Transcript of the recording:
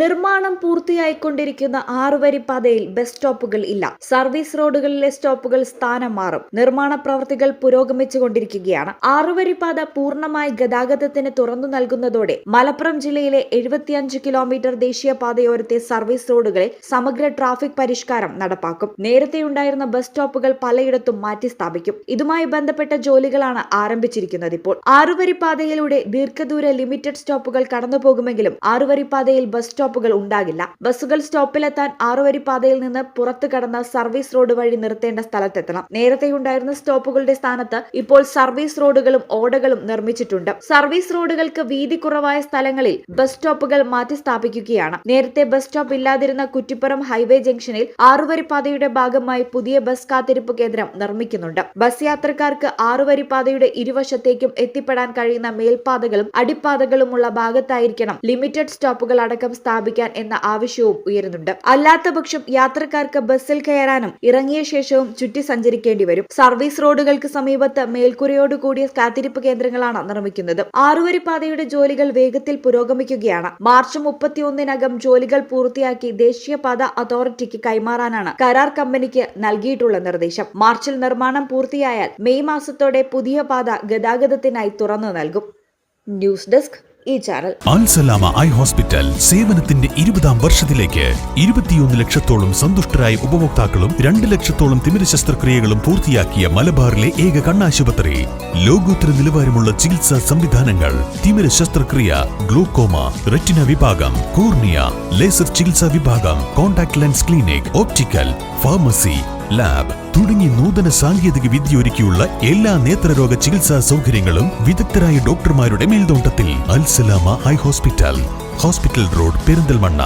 നിർമ്മാണം പൂർത്തിയായിക്കൊണ്ടിരിക്കുന്ന 6 പാതയിൽ ബസ് സ്റ്റോപ്പുകൾ ഇല്ല. സർവീസ് റോഡുകളിലെ സ്റ്റോപ്പുകൾ സ്ഥാനം മാറും. നിർമ്മാണ പ്രവൃത്തികൾ പുരോഗമിച്ചുകൊണ്ടിരിക്കുകയാണ്. 6 പാത പൂർണ്ണമായി ഗതാഗതത്തിന് തുറന്നു നൽകുന്നതോടെ മലപ്പുറം ജില്ലയിലെ 75 കിലോമീറ്റർ ദേശീയപാതയോരത്തെ സർവീസ് റോഡുകളിൽ സമഗ്ര ട്രാഫിക് പരിഷ്കാരം നടപ്പാക്കും. നേരത്തെയുണ്ടായിരുന്ന ബസ് സ്റ്റോപ്പുകൾ പലയിടത്തും മാറ്റി സ്ഥാപിക്കും. ഇതുമായി ബന്ധപ്പെട്ട ജോലികളാണ് ആരംഭിച്ചിരിക്കുന്നത്. ഇപ്പോൾ 6 പാതയിലൂടെ ദീർഘദൂര ലിമിറ്റഡ് സ്റ്റോപ്പുകൾ കടന്നുപോകുമെങ്കിലും 6 പാതയിൽ ബസ് സ്റ്റോപ്പുകൾ ഉണ്ടാകില്ല. ബസ്സുകൾ സ്റ്റോപ്പിലെത്താൻ 6 പാതയിൽ നിന്ന് പുറത്തു കടന്ന സർവീസ് റോഡ് വഴി നിർത്തേണ്ട സ്ഥലത്തെത്തണം. നേരത്തെയുണ്ടായിരുന്ന സ്റ്റോപ്പുകളുടെ സ്ഥാനത്ത് ഇപ്പോൾ സർവീസ് റോഡുകളും ഓടകളും നിർമ്മിച്ചിട്ടുണ്ട്. സർവീസ് റോഡുകൾക്ക് വീതി കുറവായ സ്ഥലങ്ങളിൽ ബസ് സ്റ്റോപ്പുകൾ മാറ്റി സ്ഥാപിക്കുകയാണ്. നേരത്തെ ബസ് സ്റ്റോപ്പ് ഇല്ലാതിരുന്ന കുറ്റിപ്പുറം ഹൈവേ ജംഗ്ഷനിൽ 6 പാതയുടെ ഭാഗമായി പുതിയ ബസ് കാത്തിരിപ്പ് കേന്ദ്രം നിർമ്മിക്കുന്നുണ്ട്. ബസ് യാത്രക്കാർക്ക് 6 പാതയുടെ ഇരുവശത്തേക്കും എത്തിപ്പെടാൻ കഴിയുന്ന മേൽപാതകളും അടിപ്പാതകളുമുള്ള ഭാഗത്തായിരിക്കണം ലിമിറ്റഡ് സ്റ്റോപ്പുകൾ അടക്കം സ്ഥാപിക്കാൻ എന്ന ആവശ്യവും ഉയരുന്നുണ്ട്. അല്ലാത്തപക്ഷം യാത്രക്കാർക്ക് ബസ്സിൽ കയറാനും ഇറങ്ങിയ ശേഷവും ചുറ്റി സഞ്ചരിക്കേണ്ടി വരും. സർവീസ് റോഡുകൾക്ക് സമീപത്ത് മേൽക്കൂരയോട് കൂടിയ കാത്തിരിപ്പ് കേന്ദ്രങ്ങളാണ് നിർമ്മിക്കുന്നത്. 6 പാതയുടെ ജോലികൾ വേഗത്തിൽ പുരോഗമിക്കുകയാണ്. മാർച്ച് 31-നകം ജോലികൾ പൂർത്തിയാക്കി ദേശീയപാത അതോറിറ്റിക്ക് കൈമാറാനാണ് കരാർ കമ്പനിക്ക് നൽകിയിട്ടുള്ള നിർദ്ദേശം. മാർച്ചിൽ നിർമ്മാണം പൂർത്തിയായാൽ മെയ് മാസത്തോടെ പുതിയ പാത ഗതാഗതത്തിനായി തുറന്നു നൽകും. ന്യൂസ് ഡെസ്ക് ഈ ചാനൽ. അൽസലാമ ഐ ഹോസ്പിറ്റൽ സേവനത്തിന്റെ 20ാം വർഷത്തിലേക്ക് 21 ലക്ഷത്തോളം സന്തുഷ്ടരായ ഉപഭോക്താക്കളും 2 ലക്ഷത്തോളം തിമിര ശസ്ത്രക്രിയകളും പൂർത്തിയാക്കിയ മലബാറിലെ ഏക കണ്ണാശുപത്രി. ലോകോത്തര നിലവാരമുള്ള ചികിത്സാ സംവിധാനങ്ങൾ, തിമിര ശസ്ത്രക്രിയ, ഗ്ലൂക്കോമ, റെറ്റിന വിഭാഗം, കോർണിയ, ലേസർ ചികിത്സാ വിഭാഗം, contact lens clinic, optical, pharmacy, lab തുടങ്ങി നൂതന സാങ്കേതിക വിദ്യ ഒരുക്കിയുള്ള എല്ലാ നേത്രരോഗ ചികിത്സാ സൗകര്യങ്ങളും വിദഗ്ധരായ ഡോക്ടർമാരുടെ മേൽനോട്ടത്തിൽ. Al Salama eye hospital, hospital road, Perinthalmanna.